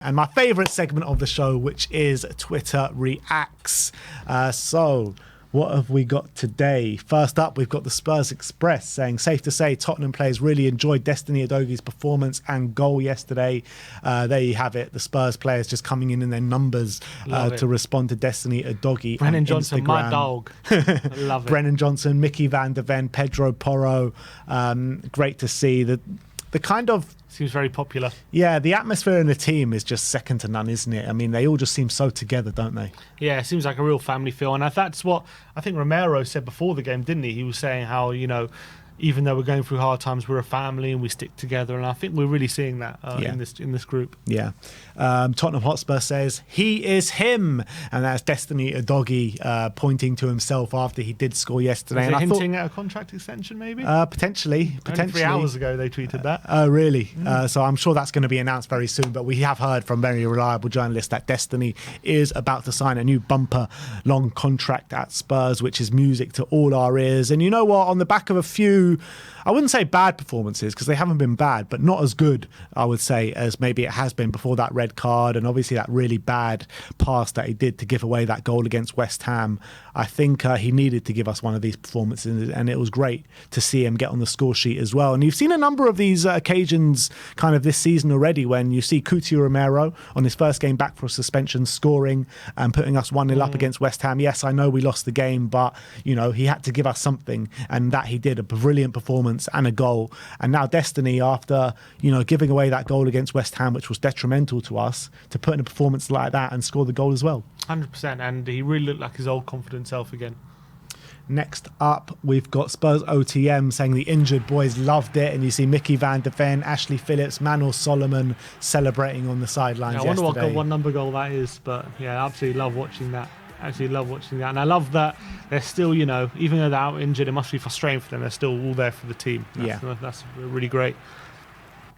And my favourite segment of the show, which is Twitter Reax. So what have we got today? First up, we've got the Spurs Express saying, safe to say Tottenham players really enjoyed Destiny Udogi's performance and goal yesterday. There you have it. The Spurs players just coming in their numbers to respond to Destiny Udogi. Brennan Johnson, my dog. I love it. Brennan Johnson, Mickey van der Ven, Pedro Porro. Great to see the kind of... Seems very popular. Yeah, the atmosphere in the team is just second to none, isn't it? I mean, they all just seem so together, don't they? Yeah, it seems like a real family feel. And that's what I think Romero said before the game, didn't he? He was saying how, even though we're going through hard times, we're a family and we stick together. And I think we're really seeing that in this group. Yeah. Tottenham Hotspur says, he is him. And that's Destiny Udogi pointing to himself after he did score yesterday. And hinting at a contract extension, maybe? Potentially. Only 3 hours ago they tweeted that. Oh, really? So I'm sure that's going to be announced very soon. But we have heard from very reliable journalists that Destiny is about to sign a new bumper-long contract at Spurs, which is music to all our ears. And you know what? On the back of a few... I wouldn't say bad performances because they haven't been bad, but not as good, I would say, as maybe it has been before that red card and obviously that really bad pass that he did to give away that goal against West Ham. I think he needed to give us one of these performances, and it was great to see him get on the score sheet as well. And you've seen a number of these occasions kind of this season already when you see Coutinho Romero on his first game back for a suspension scoring and putting us 1-0 up against West Ham. Yes, I know we lost the game, but he had to give us something, and that he did. A brilliant performance and a goal. And now Destiny, after giving away that goal against West Ham, which was detrimental to us, to put in a performance like that and score the goal as well. 100%, and he really looked like his old confident self again. Next up, we've got Spurs OTM saying the injured boys loved it, and you see Mickey van der Ven, Ashley Phillips, Manor Solomon celebrating on the sidelines yesterday. I wonder what number goal that is, but yeah, I absolutely love watching that. And I love that they're still, even though they're out injured, it must be frustrating for them. They're still all there for the team. That's really great.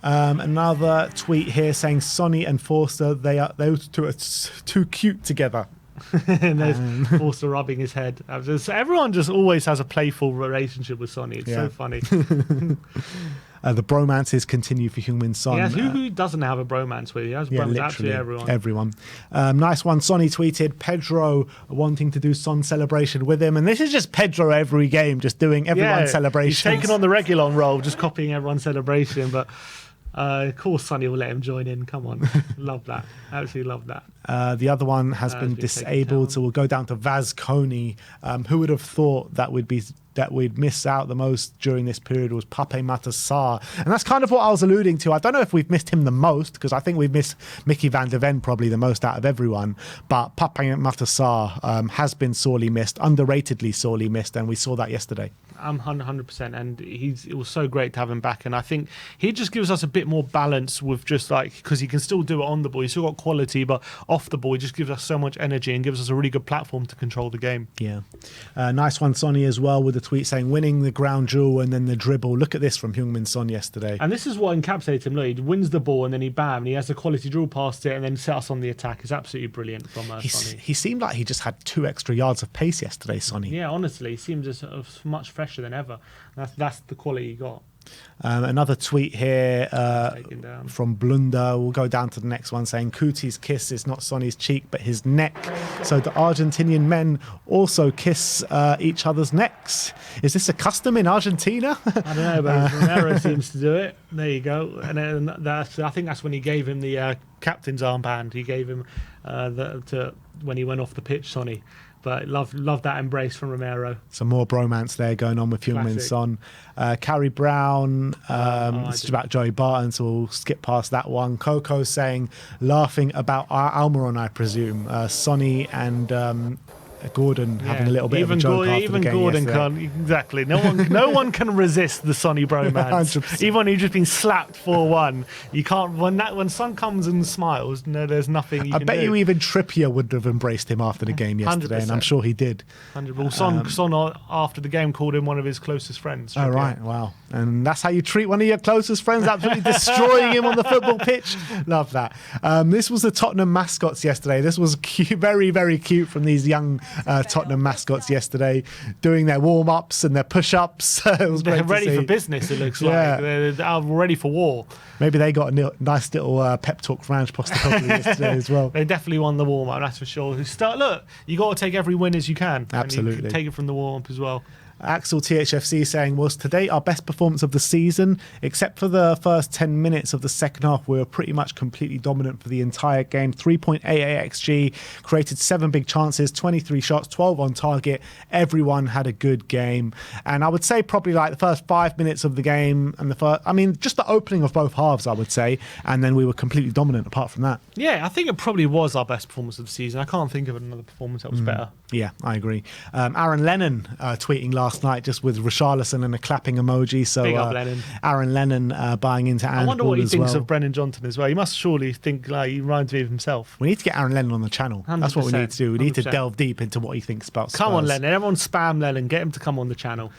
Another tweet here saying Sonny and Forster, those two are too cute together. And there's Forster rubbing his head. Everyone just always has a playful relationship with Sonny. It's so funny. The bromances continue for Heung-min Son. Yes, who doesn't have a bromance with you? He has bromance absolutely everyone. Nice one. Sonny tweeted Pedro wanting to do Son celebration with him. And this is just Pedro every game, just doing everyone's celebrations. He's taken on the Reguilon role, just copying everyone's celebration. But of course Sonny will let him join in. Come on. Love that. Absolutely love that. The other one has been disabled, so we'll go down to Vaz Coney. Who would have thought that we'd miss out the most during this period was Pape Matar. And that's kind of what I was alluding to. I don't know if we've missed him the most, because I think we've missed Mickey van der Ven probably the most out of everyone. But Pape Matar has been sorely missed, underratedly sorely missed, and we saw that yesterday. I'm 100%, and it was so great to have him back. And I think he just gives us a bit more balance with just because he can still do it on the ball. He's still got quality, but off the ball, he just gives us so much energy and gives us a really good platform to control the game. Yeah. Nice one, Sonny, as well, with the tweet saying winning the ground duel and then the dribble. Look at this from Heung-min Son yesterday. And this is what encapsulates him. Look, he wins the ball and then he has a quality dribble past it and then set us on the attack. It's absolutely brilliant from Sonny. He seemed like he just had 2 extra yards of pace yesterday, Sonny. Yeah, honestly, he seemed just much fresher than ever. That's the quality he got. Another tweet here from Blunder. We'll go down to the next one saying Cooties' kiss is not Sonny's cheek but his neck. So the Argentinian men also kiss each other's necks. Is this a custom in Argentina? I don't know, but Romero seems to do it. There you go. And I think that's when he gave him the captain's armband. He gave him when he went off the pitch, Sonny. But love that embrace from Romero. Some more bromance there going on with Heung-min Son. Carrie Brown, this is about Joey Barton, so we'll skip past that one. Coco saying, laughing about Almiron, I presume. Sonny and Gordon having a little bit of a joke after the game. Gordon can't, exactly. No one can resist the Sonny bromance. 100%. Even when you've just been slapped 4-1, you can't. When Son comes and smiles, there's nothing you can do. I bet you even Trippier would have embraced him after the game yesterday, 100%. And I'm sure he did. 100%. Well, Son after the game called him one of his closest friends. Trippier. Oh right, wow. And that's how you treat one of your closest friends, absolutely destroying him on the football pitch. Love that. This was the Tottenham mascots yesterday. This was cute, very, very cute from these young Tottenham mascots yesterday, doing their warm-ups and their push-ups. It was They're great to ready see. for business, it looks Yeah. like. They're ready for war. Maybe they got a nice little pep talk from Ange Postecoglou yesterday as well. They definitely won the warm-up, that's for sure. Look, you got to take every win as you can. Absolutely. And you can take it from the warm-up as well. Axel THFC saying, was today our best performance of the season? Except for the first 10 minutes of the second half, we were pretty much completely dominant for the entire game. 3.88 XG, created 7 big chances, 23 shots, 12 on target. Everyone had a good game. And I would say probably like the first 5 minutes of the game and just the opening of both halves, I would say. And then we were completely dominant apart from that. Yeah, I think it probably was our best performance of the season. I can't think of another performance that was better. Yeah, I agree. Aaron Lennon tweeting last night just with Richarlison and a clapping emoji. So Big up Lennon. Aaron Lennon buying into Ange. I wonder what he thinks well. of Brennan Johnson as well. He must surely think like he reminds me of himself. We need to get Aaron Lennon on the channel. That's what we need to do. We need to 100%. delve deep into what he thinks about Spurs. Come on, Lennon. Everyone spam Lennon. Get him to come on the channel.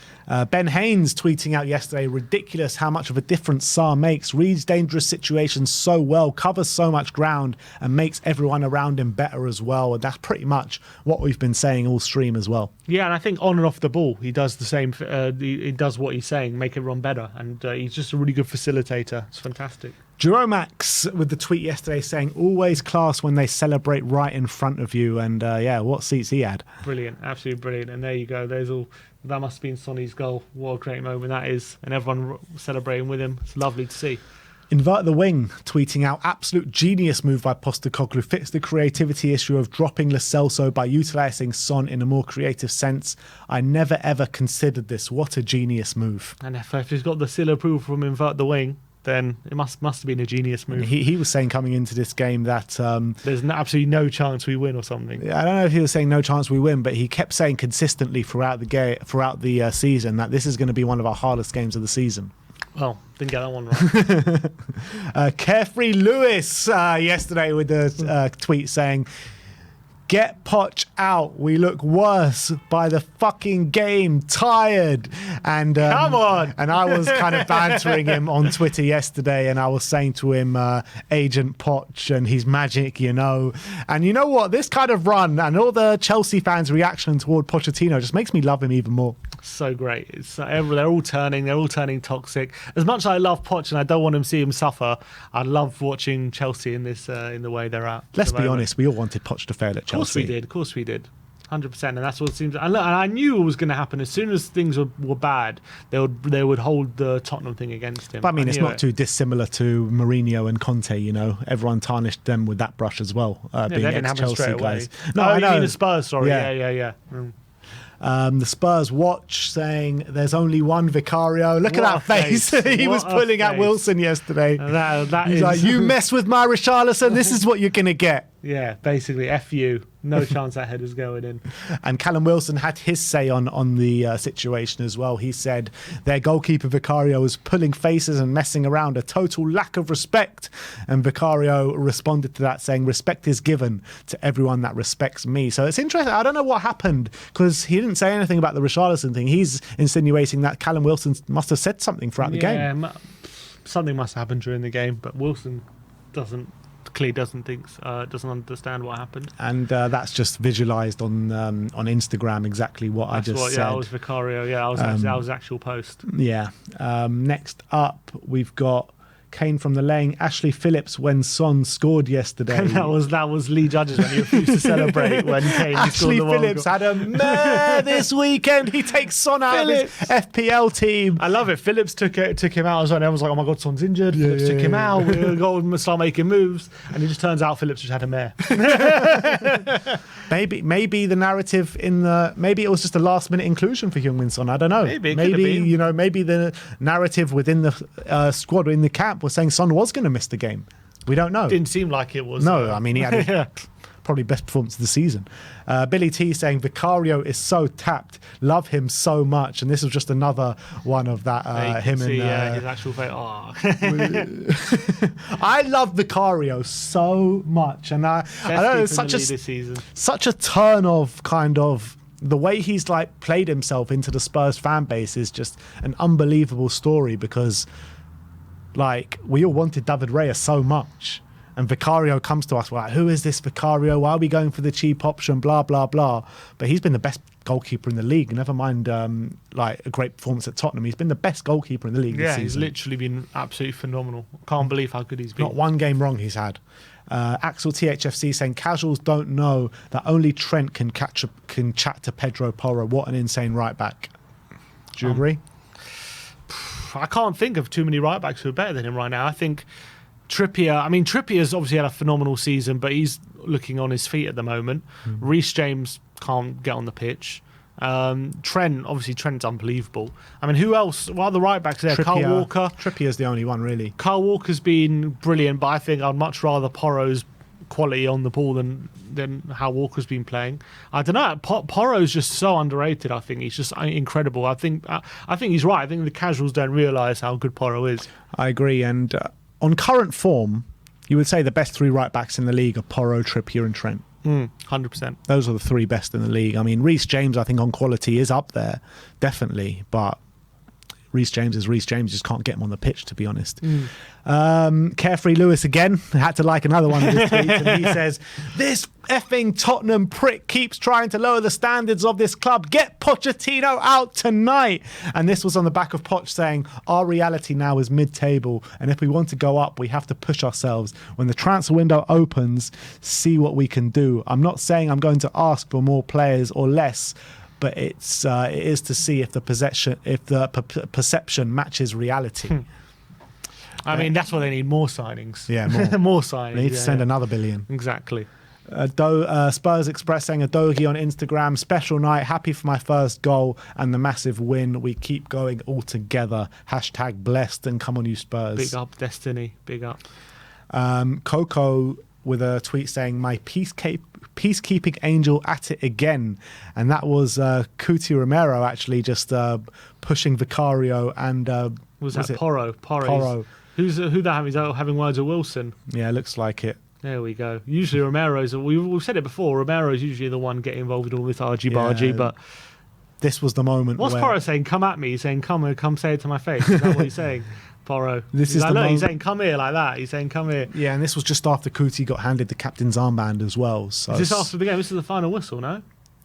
Ben Haynes tweeting out yesterday, ridiculous how much of a difference Sarr makes. Reads dangerous situations so well, covers so much ground, and makes everyone around him better as well. And that's pretty much what we've been saying all stream as well. Yeah, and I think on and off the ball, he does the same. He does what he's saying, make everyone better. And he's just a really good facilitator. It's fantastic. Jeromax with the tweet yesterday saying, always class when they celebrate right in front of you. And what seats he had. Brilliant, absolutely brilliant. And there you go. That must have been Sonny's goal. What a great moment that is. And everyone celebrating with him. It's lovely to see. Invert the Wing tweeting out, absolute genius move by Postecoglou, fits the creativity issue of dropping Lo Celso by utilising Son in a more creative sense. I never ever considered this. What a genius move. And if he's got the seal of approval from Invert the Wing, then it must have been a genius move. He was saying coming into this game that there's absolutely no chance we win or something. I don't know if he was saying no chance we win, but he kept saying consistently throughout the season that this is going to be one of our hardest games of the season. Well, didn't get that one right. Carefree Lewis yesterday with the tweet saying, get Poch out. We look worse by the fucking game. Tired. And come on. And I was kind of bantering him on Twitter yesterday, and I was saying to him, Agent Poch and his magic, you know. And you know what? This kind of run and all the Chelsea fans' reaction toward Pochettino just makes me love him even more. So great. They're all turning toxic. As much as I love Poch and I don't want to see him suffer, I love watching Chelsea in this in the way they're at. Let's be honest, we all wanted Poch to fail at Chelsea. Of course we did. 100%, and that's what it seems. And I knew it was going to happen. As soon as things were bad, they would hold the Tottenham thing against him. But I mean, it's not too dissimilar to Mourinho and Conte. You know, everyone tarnished them with that brush as well. Being ex-Chelsea guys. No, I know. You mean the Spurs? Sorry, yeah. The Spurs watch saying there's only one Vicario. Look at that face. He was pulling at Wilson yesterday. He's like, you mess with my Richarlison, this is what you're going to get. Yeah, basically, F you. No chance that header's going in. And Callum Wilson had his say on the situation as well. He said their goalkeeper Vicario was pulling faces and messing around, a total lack of respect. And Vicario responded to that saying, respect is given to everyone that respects me. So it's interesting. I don't know what happened because he didn't say anything about the Richarlison thing. He's insinuating that Callum Wilson must have said something throughout the game. Something must have happened during the game, but Wilson doesn't understand what happened, and that's just visualized on Instagram exactly what I just said. I was Vicario. That was actual post. Yeah. Next up, we've got Kane from the lane. Ashley Phillips when Son scored yesterday. that was Lee Judges when he refused to celebrate when Kane Ashley scored the Phillips had a mare this weekend. He takes Son out of his FPL team. I love it. Phillips took him out as well. Everyone was like, "Oh my God, Son's injured." Phillips took him out. We got to start making moves, and it just turns out Phillips just had a mare. Maybe the narrative maybe it was just a last minute inclusion for Heung-min Son. I don't know. Maybe the narrative within the squad in the camp was saying Son was going to miss the game. We don't know. Didn't seem like it was. No, I mean, he had probably best performance of the season. Billy T saying Vicario is so tapped, love him so much, and this was just another one of that him and his actual face. I love Vicario so much, and I don't know, it's such a turn of kind of the way he's like played himself into the Spurs fan base is just an unbelievable story because like we all wanted David Raya so much. And Vicario comes to us, we're like, who is this Vicario? Why are we going for the cheap option? Blah, blah, blah. But he's been the best goalkeeper in the league. Never mind like a great performance at Tottenham. He's been the best goalkeeper in the league this season. He's literally been absolutely phenomenal. Can't believe how good he's been. Not one game wrong he's had. Axel THFC saying casuals don't know that only Trent can chat to Pedro Porro. What an insane right back. Do you agree? I can't think of too many right backs who are better than him right now. I think Trippier's obviously had a phenomenal season, but he's looking on his feet at the moment. Reece James can't get on the pitch. Trent's unbelievable. I mean, who else? What other right backs there? Kyle Walker. Trippier's the only one, really. Kyle Walker's been brilliant, but I think I'd much rather Porro's quality on the ball than how Walker's been playing. I don't know. Porro's just so underrated. I think he's just incredible. I think he's right. I think the casuals don't realise how good Porro is. I agree. And on current form, you would say the best three right backs in the league are Porro, Trippier, and Trent. 100%. Those are the three best in the league. I mean, Reece James, I think on quality is up there, definitely. But Reece James is Reece James. Just can't get him on the pitch, to be honest. Carefree Lewis again. I had to like another one of his tweets, and he says, "This effing Tottenham prick keeps trying to lower the standards of this club. Get Pochettino out tonight." And this was on the back of Poch saying, "Our reality now is mid-table, and if we want to go up, we have to push ourselves. When the transfer window opens, see what we can do. I'm not saying I'm going to ask for more players or less, but it is to see if the perception matches reality." I mean, that's why they need more signings. Yeah, more. More signings. They need to send another billion. Exactly. Spurs Express saying, Adogi on Instagram, special night, happy for my first goal and the massive win. We keep going all together. Hashtag blessed and come on you Spurs. Big up, Destiny. Big up. Coco with a tweet saying, my peacekeeping angel at it again. And that was Cuti Romero actually just pushing Vicario and... was it Porro? Who that is having words with Wilson? Yeah, looks like it. There we go. Usually Romero's, we've said it before, Romero's usually the one getting involved in all this argy-bargy, but... This was the moment what's Porro saying? Come at me. He's saying, come say it to my face. Is that what he's saying? Porro. He's saying, come here, like that. He's saying, come here. Yeah, and this was just after Cuti got handed the captain's armband as well. So is this after the game? This is the final whistle, no?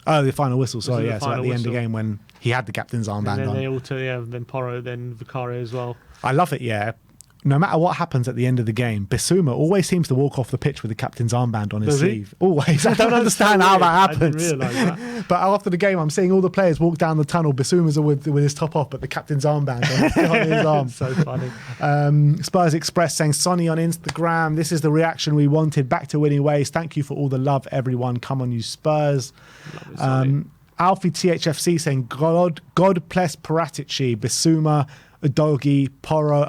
Oh, the final whistle, sorry, yeah. So at the end of the whistle. game when he had the captain's armband and then on. They all then Porro, then Vicario as well. I love it, yeah. No matter what happens at the end of the game, Bissouma always seems to walk off the pitch with the captain's armband on his sleeve. Always. I don't understand how that happens. I didn't realise that. But after the game, I'm seeing all the players walk down the tunnel. Bissouma's with his top off, but the captain's armband on his arm. So funny. Spurs Express saying, Sonny on Instagram, this is the reaction we wanted. Back to winning ways. Thank you for all the love, everyone. Come on, you Spurs. Alfie THFC saying, God bless Paratici, Bissouma, Udogie, Porro,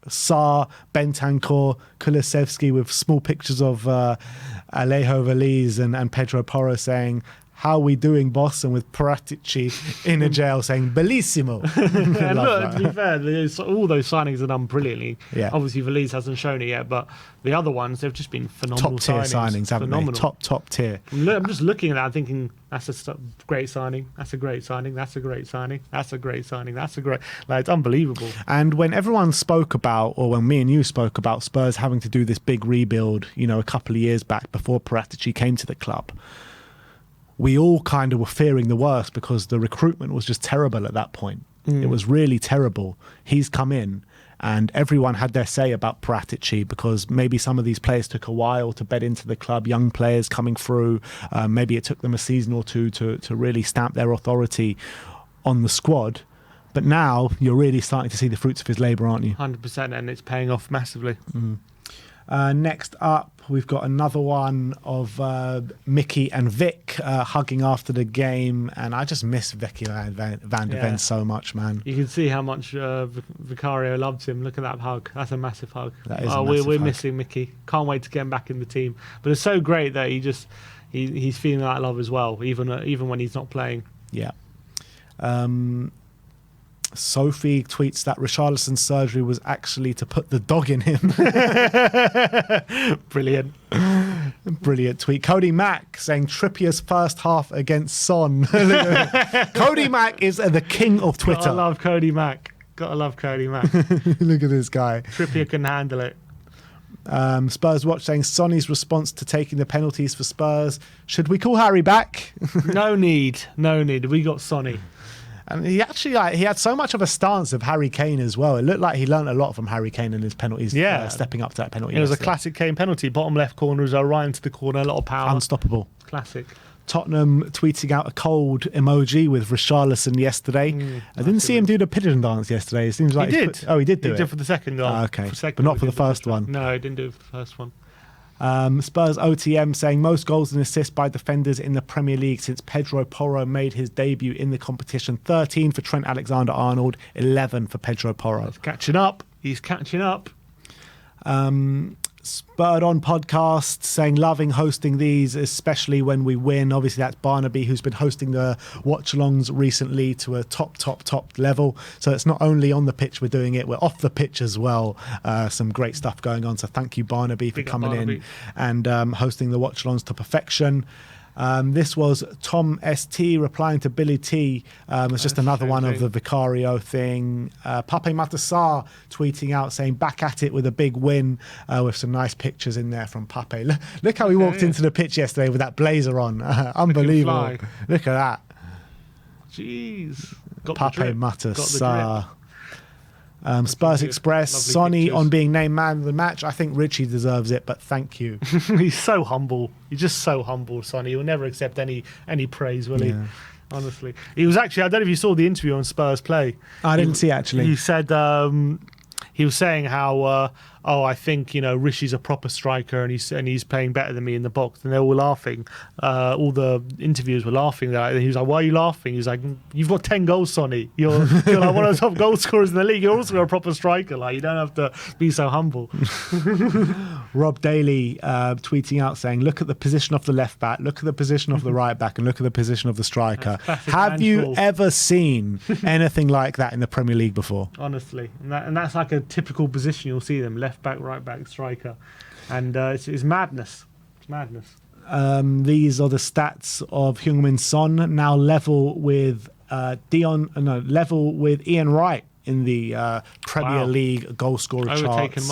Sarr, Bentancur, Kulusevski with small pictures of Alejo Veliz and Pedro Porro saying, how are we doing, boss? And with Paratici in a jail saying, bellissimo. And look, to be fair, all those signings are done brilliantly. Yeah. Obviously, Veliz hasn't shown it yet, but the other ones, they've just been phenomenal signings, haven't they? Top tier. I'm just looking at that and thinking, that's a great signing. That's a great signing. That's a great signing. That's a great signing. That's a great... Like, it's unbelievable. And when everyone spoke about, or when me and you spoke about Spurs having to do this big rebuild, a couple of years back before Paratici came to the club, we all kind of were fearing the worst because the recruitment was just terrible at that point. It was really terrible. He's come in and everyone had their say about Paratici because maybe some of these players took a while to bed into the club, young players coming through. Maybe it took them a season or two to really stamp their authority on the squad. But now you're really starting to see the fruits of his labour, aren't you? 100%, and it's paying off massively. Next up, we've got another one of Mickey and Vic hugging after the game, and I just miss Vicky Van der Ven so much, man. You can see how much Vicario loves him. Look at that hug. That's a massive hug. That is a massive we're hug. Missing Mickey. Can't wait to get him back in the team. But it's so great that he's feeling that love as well, even when he's not playing. Yeah. Sophie tweets that Richarlison's surgery was actually to put the dog in him. Brilliant. Brilliant tweet. Cody Mack saying Trippier's first half against Son. Cody Mack is the king of Twitter. Gotta love Cody Mack. Look at this guy. Trippier can handle it. Spurs Watch saying Sonny's response to taking the penalties for Spurs. Should we call Harry back? No need. We got Sonny. And he actually he had so much of a stance of Harry Kane as well. It looked like he learned a lot from Harry Kane and his penalties. Stepping up to that penalty. It was a classic Kane penalty. Bottom left corner, was right into the corner, a lot of power. Unstoppable. Classic. Tottenham tweeting out a cold emoji with Richarlison yesterday. I didn't see him do the pigeon dance yesterday. It seems like he did. He did do it. He did for the second goal. Okay, but not for the first one. No, he didn't do it for the first one. Spurs OTM saying most goals and assists by defenders in the Premier League since Pedro Porro made his debut in the competition. 13 for Trent Alexander-Arnold, 11 for Pedro Porro. He's catching up. Spurred On podcast saying loving hosting these, especially when we win. Obviously that's Barnaby, who's been hosting the watch-alongs recently to a top level. So it's not only on the pitch we're doing it, we're off the pitch as well. Some great stuff going on. So thank you, Barnaby, for coming in and hosting the watch-alongs to perfection. This was Tom ST replying to Billy T. It's just another one of the Vicario thing. Pape Matasar tweeting out saying back at it with a big win, with some nice pictures in there from Pape. Look how he walked into the pitch yesterday with that blazer on. Unbelievable. Look at that. Jeez. Pape Matasar. Spurs Express, Sonny pictures. On being named man of the match. I think Richie deserves it, but thank you. He's so humble. He's just so humble, Sonny. He'll never accept any praise, will he? Honestly. He was actually, I don't know if you saw the interview on Spurs Play. I didn't see it, actually. He said, he was saying how, I think, Rishi's a proper striker and he's playing better than me in the box. And they were all laughing. All the interviewers were laughing. He was like, why are you laughing? He was like, you've got 10 goals, Sonny. You're like one of the top goal scorers in the league. You're also a proper striker. Like, you don't have to be so humble. Rob Daly tweeting out saying, look at the position of the left back, look at the position of the right back, and look at the position of the striker. Have you ever seen anything like that in the Premier League before? Honestly. And that's like a typical position you'll see them, left back, right back, striker. And it's madness. It's madness. These are the stats of Heung-min Son, now level with Ian Wright in the Premier League goal scorer charts.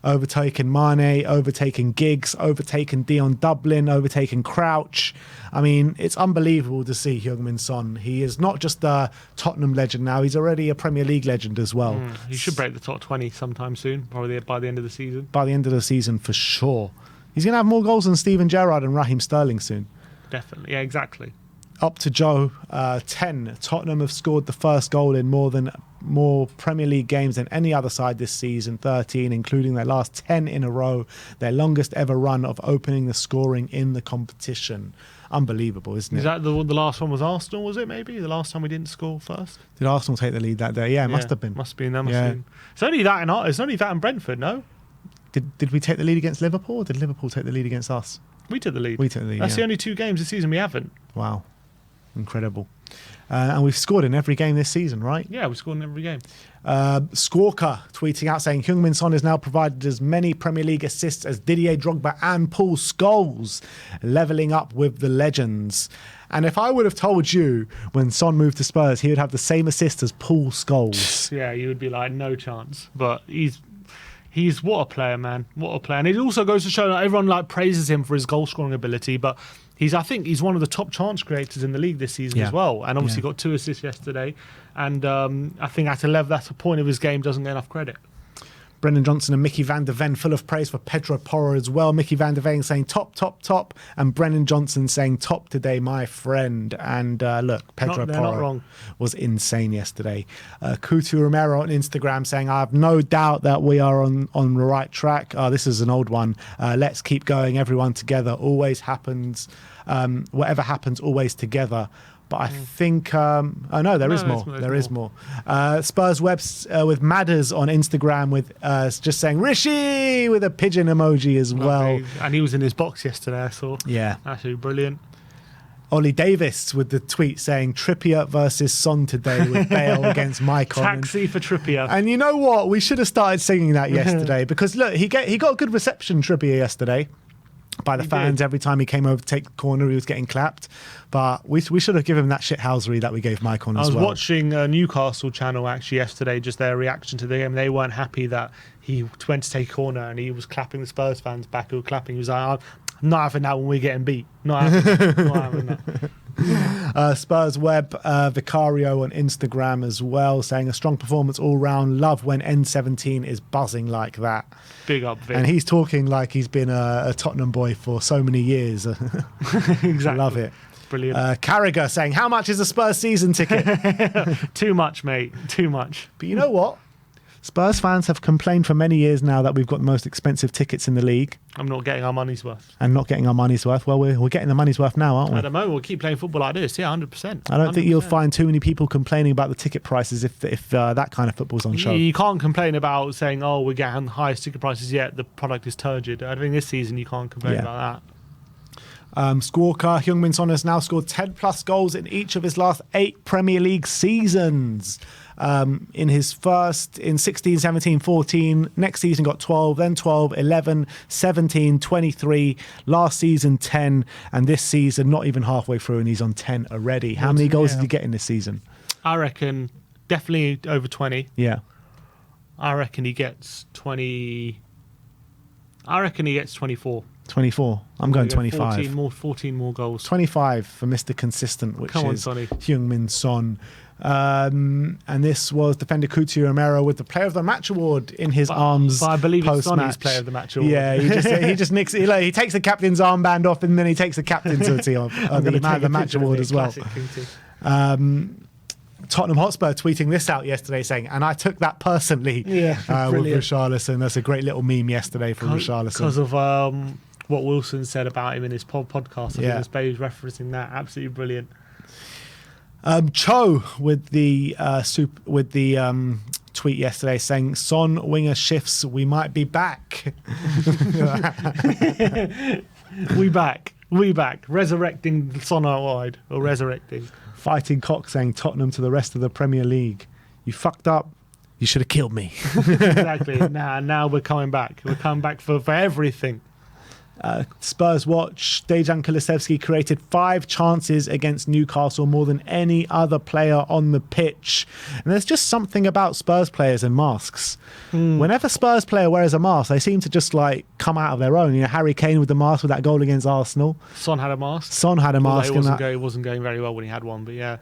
Overtaken Mane, overtaken Giggs, overtaken Dion Dublin, overtaken Crouch. I mean, it's unbelievable to see Heung-min Son. He is not just a Tottenham legend now, he's already a Premier League legend as well. He should break the top 20 sometime soon, probably by the end of the season. By the end of the season, for sure. He's going to have more goals than Steven Gerrard and Raheem Sterling soon. Definitely, yeah, exactly. Up to Joe, 10. Tottenham have scored the first goal in more Premier League games than any other side this season, 13, including their last 10 in a row, their longest ever run of opening the scoring in the competition. Unbelievable, isn't it? Is that the last one was Arsenal, was it maybe? The last time we didn't score first? Did Arsenal take the lead that day? Yeah, it must have been. Must have been. It's only that in Brentford, no? Did we take the lead against Liverpool, or did Liverpool take the lead against us? We took the lead. That's the only 2 games this season we haven't. Wow. Incredible. And we've scored in every game this season, right? Yeah, we've scored in every game. Squawker tweeting out saying Heung-min Son has now provided as many Premier League assists as Didier Drogba and Paul Scholes, levelling up with the legends. And if I would have told you when Son moved to Spurs, he would have the same assist as Paul Scholes. Yeah, you would be like, no chance. But he's what a player, man. What a player. And it also goes to show that everyone praises him for his goal scoring ability, but I think he's one of the top chance creators in the league this season as well. And obviously got 2 assists yesterday. And I think that's a point of his game doesn't get enough credit. Brendan Johnson and Mickey van der Ven full of praise for Pedro Porro as well. Mickey van der Ven saying top, top, top. And Brendan Johnson saying top today, my friend. And look, Pedro Porro was insane yesterday. Kutu Romero on Instagram saying, I have no doubt that we are on the right track. This is an old one. Let's keep going. Everyone together. Always happens. Whatever happens, always together. But I think... there is more. Spurs Webs with Madders on Instagram with just saying, Rishi, with a pigeon emoji as well. And he was in his box yesterday, I saw. Yeah. Absolutely brilliant. Ollie Davis with the tweet saying, Trippier versus Son today with Bale against Maicon. Taxi for Trippier. And you know what? We should have started singing that yesterday because, look, he got a good reception, Trippier, yesterday. by the fans. Every time he came over to take the corner, he was getting clapped. But we should have given him that shithousery that we gave Maicon as well. I was watching a Newcastle channel actually yesterday, just their reaction to the game. They weren't happy that he went to take a corner and he was clapping the Spurs fans back who were clapping. He was like, I'm not having that when we're getting beat. Not having that. Spurs Web Vicario on Instagram as well, saying a strong performance all round. Love when N17 is buzzing like that. Big up, Vic. And he's talking like he's been a Tottenham boy for so many years. Exactly. Love it. Brilliant. Carragher saying, how much is a Spurs season ticket? Too much, mate. Too much. But you know what? Spurs fans have complained for many years now that we've got the most expensive tickets in the league. I'm not getting our money's worth. And not getting our money's worth. Well, we're getting the money's worth now, aren't we? At the moment, we'll keep playing football like this. Yeah, 100%. I don't think you'll find too many people complaining about the ticket prices if that kind of football's on show. You can't complain about saying, oh, we're getting the highest ticket prices yet. The product is turgid. I think this season you can't complain about that. Squawker, Heung-min Son has now scored 10 plus goals in each of his last 8 Premier League seasons. In his first, in 16, 17, 14, next season got 12, then 12, 11, 17, 23, last season 10, and this season not even halfway through and he's on 10 already. How many goals did he get in this season? I reckon definitely over 20. Yeah. I reckon he gets 20. I reckon he gets 24. 24. I'm going 25. 14 more goals. 25 for Mr. Consistent, which is Sonny. Heung-min Son. And this was defender Coutinho Romero with the Player of the Match award in his arms. But I believe it's post-match. Sonny's Player of the Match award. Yeah, he just nicks it. He takes the captain's armband off and then he takes the captain's of the Man of the Match award as well. Tottenham Hotspur tweeting this out yesterday saying, and I took that personally with Richarlison. That's a great little meme yesterday from Richarlison. Because of what Wilson said about him in his podcast. I think he was referencing that. Absolutely brilliant. Cho with the tweet yesterday saying, Son winger shifts, we might be back. We back. Resurrecting Son out wide, or resurrecting. Fighting Cock saying, Tottenham to the rest of the Premier League. You fucked up. You should have killed me. Exactly. Now we're coming back. We're coming back for everything. Spurs Watch, Dejan Kulusevski created 5 chances against Newcastle, more than any other player on the pitch. And there's just something about Spurs players and masks. Whenever Spurs player wears a mask, they seem to just like come out of their own. You know, Harry Kane with the mask with that goal against Arsenal. Son had a mask. It wasn't going very well when he had one, but yeah.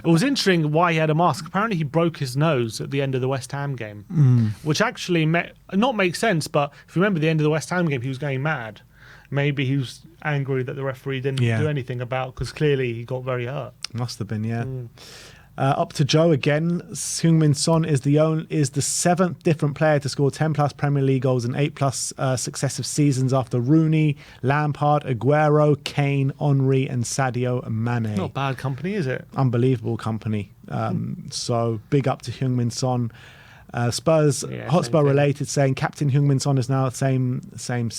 It was interesting why he had a mask. Apparently he broke his nose at the end of the West Ham game, which actually not make sense, but if you remember the end of the West Ham game, he was going mad. Maybe he was angry that the referee didn't do anything about, because clearly he got very hurt. Must have been, yeah. Up to Joe again. Heung-min Son is the 7th different player to score 10 plus Premier League goals in 8 plus successive seasons after Rooney, Lampard, Aguero, Kane, Henry, and Sadio Mane. Not bad company, is it? Unbelievable company. So big up to Heung-min Son. Spurs Hotspur related saying Captain Heung-min Son is now same. Spurs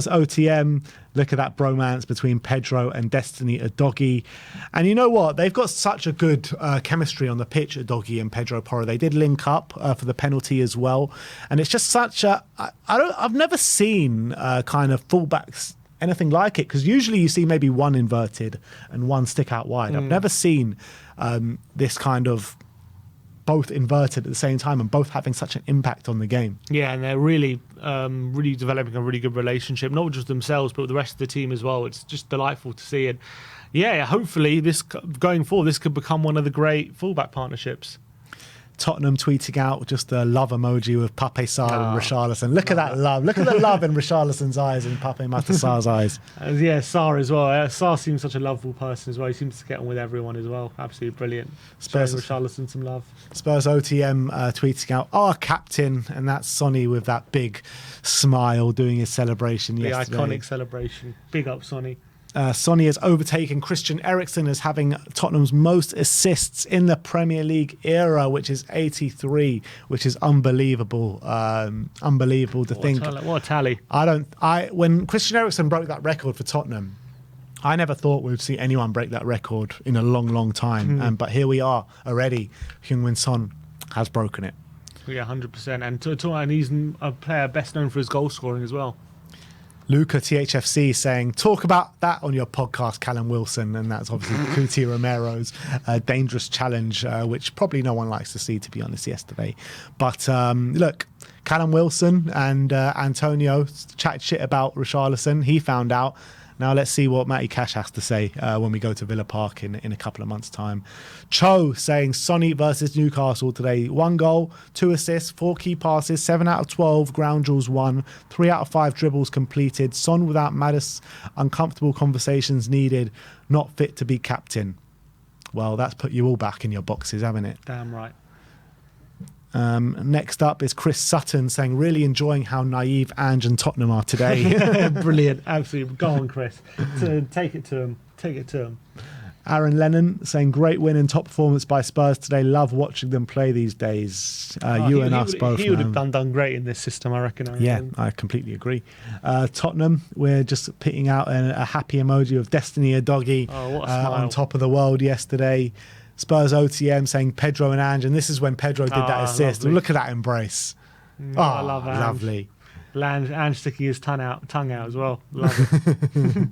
OTM, look at that bromance between Pedro and Destiny Udogie. And you know what? They've got such a good chemistry on the pitch, Udogie and Pedro Porro. They did link up for the penalty as well. And it's just such a... I've never seen kind of fullbacks anything like it, because usually you see maybe one inverted and one stick out wide. I've never seen this kind of both inverted at the same time and both having such an impact on the game. Yeah, and they're really developing a really good relationship, not just themselves, but with the rest of the team as well. It's just delightful to see. And yeah, hopefully this going forward, this could become one of the great fullback partnerships. Tottenham tweeting out just a love emoji with Pape Sarr and Richarlison. Look at that love. Look at the love in Richarlison's eyes and Pape Sarr's eyes. Yeah, Sarr as well. Sarr seems such a lovable person as well. He seems to get on with everyone as well. Absolutely brilliant. Spurs Richarlison some love. Spurs OTM tweeting out, our captain, and that's Sonny with that big smile doing his celebration yesterday. The iconic celebration. Big up, Sonny. Sonny has overtaken Christian Eriksen as having Tottenham's most assists in the Premier League era, which is 83, which is unbelievable. Unbelievable to think. What a tally! When Christian Eriksen broke that record for Tottenham, I never thought we'd see anyone break that record in a long, long time. But here we are already. Heung-min Son has broken it. Yeah, 100%. And he's a player best known for his goal scoring as well. Luca THFC saying, talk about that on your podcast, Callum Wilson. And that's obviously Cuti Romero's dangerous challenge, which probably no one likes to see, to be honest, yesterday. But look, Callum Wilson and Antonio chatted shit about Richarlison. He found out. Now let's see what Matty Cash has to say when we go to Villa Park in a couple of months' time. Cho saying Sonny versus Newcastle today. 1 goal, 2 assists, 4 key passes, 7 out of 12 ground duels won, 3 out of 5 dribbles completed. Son without Mattis, uncomfortable conversations needed, not fit to be captain. Well, that's put you all back in your boxes, haven't it? Damn right. Next up is Chris Sutton saying, really enjoying how naive Ange and Tottenham are today. Brilliant. Absolutely. Go on, Chris. Take it to him. Take it to him. Aaron Lennon saying, great win and top performance by Spurs today. Love watching them play these days. You and us both. He would have done great in this system, I reckon. Yeah, I completely agree. Tottenham, we're just pitting out a happy emoji of Destiny, a doggy, on top of the world yesterday. Spurs OTM saying Pedro and Ange, and this is when Pedro did that assist. Look at that embrace. I love Ange. Lovely. Ange sticking his tongue out as well. Love it.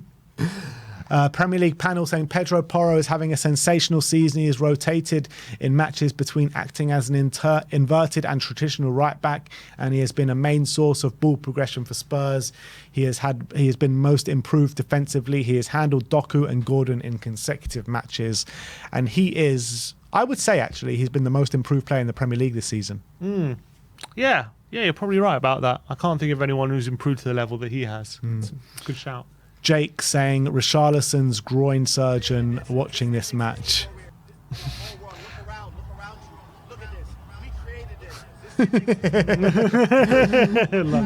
Premier League panel saying Pedro Porro is having a sensational season. He is rotated in matches between acting as an inverted and traditional right back, and he has been a main source of ball progression for Spurs. He has been most improved defensively. He has handled Doku and Gordon in consecutive matches, and he is, I would say actually, he's been the most improved player in the Premier League this season. Yeah, you're probably right about that. I can't think of anyone who's improved to the level that he has. It's a good shout. Jake saying Richarlison's groin surgeon watching this match. Love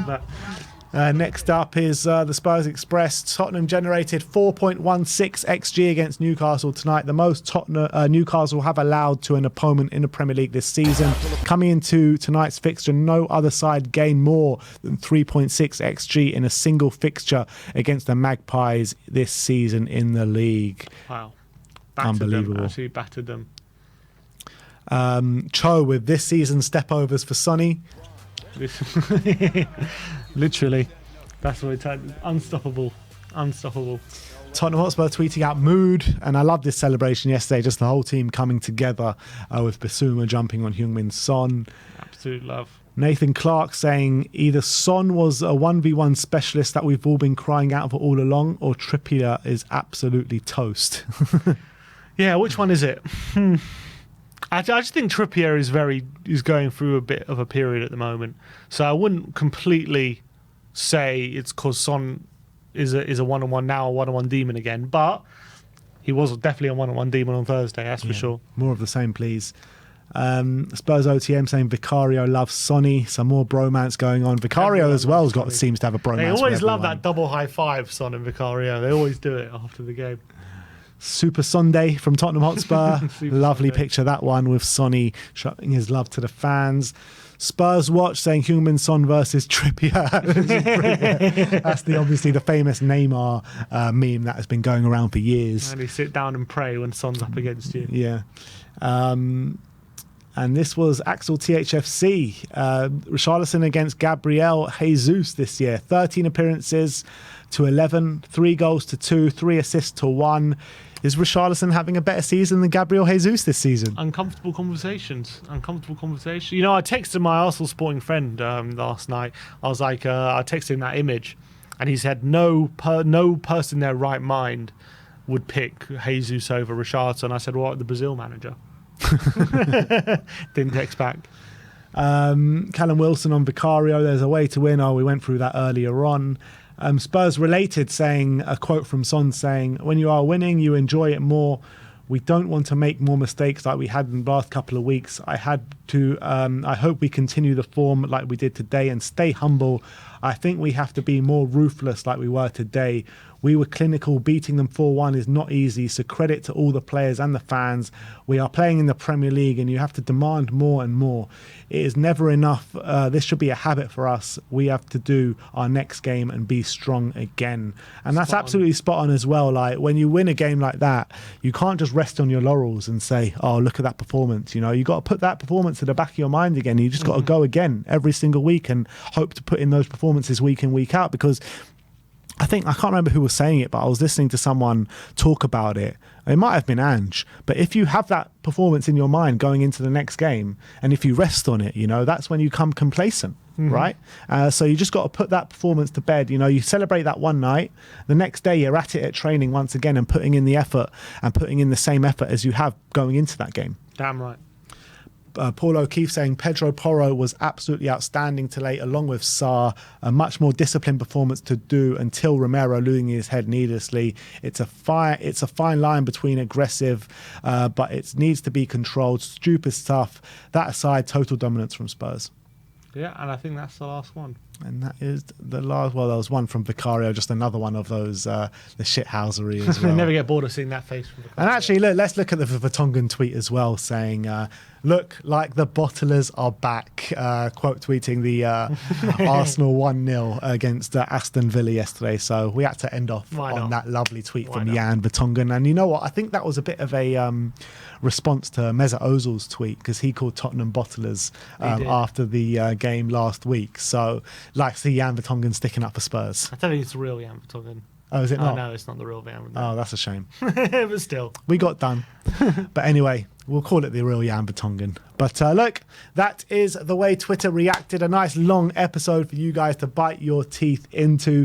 that. Next up is the Spurs Express. Tottenham generated 4.16 XG against Newcastle tonight, the most Newcastle have allowed to an opponent in the Premier League this season. Coming into tonight's fixture, no other side gained more than 3.6 XG in a single fixture against the Magpies this season in the league. Wow. Unbelievable. Actually battered them. Cho with this season's stepovers for Sonny. Literally, that's what it's unstoppable. Tottenham Hotspur tweeting out mood, and I love this celebration yesterday, just the whole team coming together with Bissouma jumping on Heung-min Son. Absolute love. Nathan Clark saying either Son was a 1v1 specialist that we've all been crying out for all along, or Trippier is absolutely toast. Yeah, which one is it? I just think Trippier is going through a bit of a period at the moment, so I wouldn't completely say it's because Son is a one-on-one now, a one-on-one demon again, but he was definitely a one-on-one demon on Thursday, that's for sure. More of the same, please. Spurs OTM saying Vicario loves Sonny. Some more bromance going on. Vicario as well seems to have a bromance. They always love that double high five, Son and Vicario. They always do it after the game. Super Sunday from Tottenham Hotspur. Lovely Sunday. Picture, that one, with Sonny showing his love to the fans. Spurs Watch saying Heung-min Son versus Trippier. That's obviously the famous Neymar meme that has been going around for years. And you sit down and pray when Son's up against you. Yeah. And this was Axel THFC. Richarlison against Gabriel Jesus this year. 13 appearances to 11, 3 goals to 2, 3 assists to 1. Is Richarlison having a better season than Gabriel Jesus this season? Uncomfortable conversations. You know, I texted my Arsenal sporting friend last night. I was like, I texted him that image, and he said no person in their right mind would pick Jesus over Richarlison. I said, what, the Brazil manager? Didn't text back. Callum Wilson on Vicario, there's a way to win. We went through that earlier on. Spurs related, saying a quote from Son saying, when you are winning, you enjoy it more. We don't want to make more mistakes like we had in the last couple of weeks. I hope we continue the form like we did today and stay humble. I think we have to be more ruthless like we were today. We were clinical. Beating them 4-1 is not easy, so credit to all the players and the fans. We are playing in the Premier League and you have to demand more and more. It is never enough. This should be a habit for us. We have to do our next game and be strong again. And that's absolutely spot on as well. Like, when you win a game like that, you can't just rest on your laurels and say, oh, look at that performance. You know, you got to put that performance to the back of your mind again. You just got to go again every single week and hope to put in those performances week in, week out, because I can't remember who was saying it, but I was listening to someone talk about it. It might have been Ange, but if you have that performance in your mind going into the next game, and if you rest on it, that's when you come complacent, right? So you just got to put that performance to bed. You celebrate that one night, the next day you're at it at training once again and putting in the effort and putting in the same effort as you have going into that game. Damn right. Paul O'Keefe saying Pedro Porro was absolutely outstanding today, along with Sarr. A much more disciplined performance to do until Romero losing his head needlessly. It's a fine line between aggressive, but it needs to be controlled. Stupid stuff. That aside, total dominance from Spurs. Yeah, and I think that's the last one. And that is the last. Well, there was one from Vicario, just another one of those the shithousery as well. I never get bored of seeing that face from Vicario. And actually, let's look at the Vertonghen tweet as well, saying, "Look like the bottlers are back." Quote tweeting the Arsenal 1-0 against Aston Villa yesterday. So we had to end off on that lovely tweet from Jan Vertonghen. And you know what? I think that was a bit of a response to Mesut Ozil's tweet, because he called Tottenham bottlers after the game last week. So like see Jan Vertonghen sticking up for Spurs. I don't think it's the real Jan Vertonghen. Oh, is it not? No, it's not the real Jan Vertonghen. Oh, that's a shame. But still. We got done. But anyway, we'll call it the real Jan Vertonghen. But look, that is the way Twitter reacted. A nice long episode for you guys to bite your teeth into.